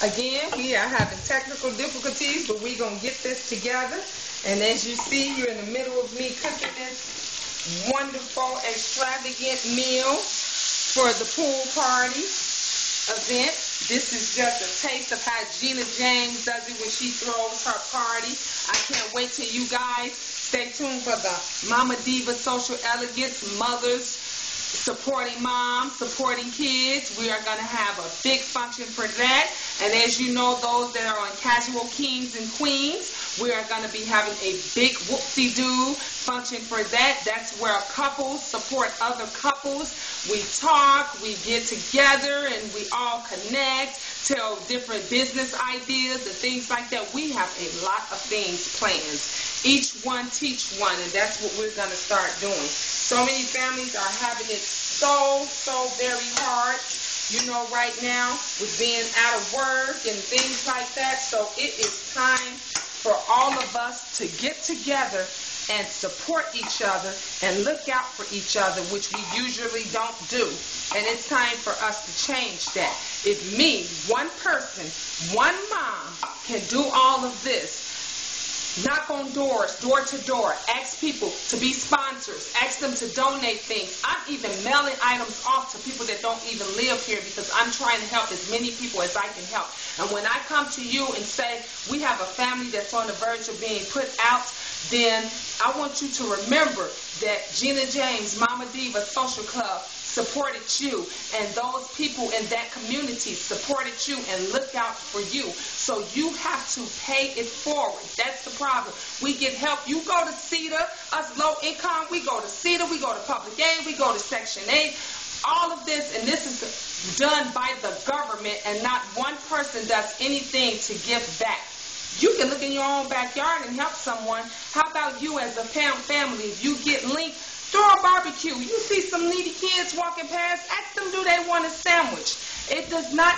Again, we are having technical difficulties, but we're going to get this together. And as you see, you're in the middle of me cooking this wonderful, extravagant meal for the pool party event. This is just a taste of how Gina James does it when she throws her party. I can't wait till you guys stay tuned for the Mama Diva Social Elegance Mothers supporting moms, supporting kids. We are going to have a big function for that. And as you know, those that are on Casual Kings and Queens, we are going to be having a big whoopsie-doo function for that. That's where couples support other couples. We talk, we get together, and we all connect, tell different business ideas and things like that. We have a lot of things planned. Each one teach one, and that's what we're going to start doing. So many families are having it so very hard, you know, right now with being out of work and things like that. So it is time for all of us to get together and support each other and look out for each other, which we usually don't do. And it's time for us to change that. If me, one person, one mom can do all of this, knock on doors, door to door, ask people to be sponsors, ask them to donate things. I'm even mailing items off to people that don't even live here because I'm trying to help as many people as I can help. And when I come to you and say we have a family that's on the verge of being put out, then I want you to remember that Gina James, Mama Diva Social Club, supported you, and those people in that community supported you and look out for you. So you have to pay it forward. That's the problem. We get help. You go to CEDA, us low income, we go to CEDA, we go to public aid, we go to Section 8. All of this, and this is done by the government, and not one person does anything to give back. You can look in your own backyard and help someone. How about you as a family? If you get linked, throw a barbecue. You see some needy kids walking past, ask them, do they want a sandwich? It does not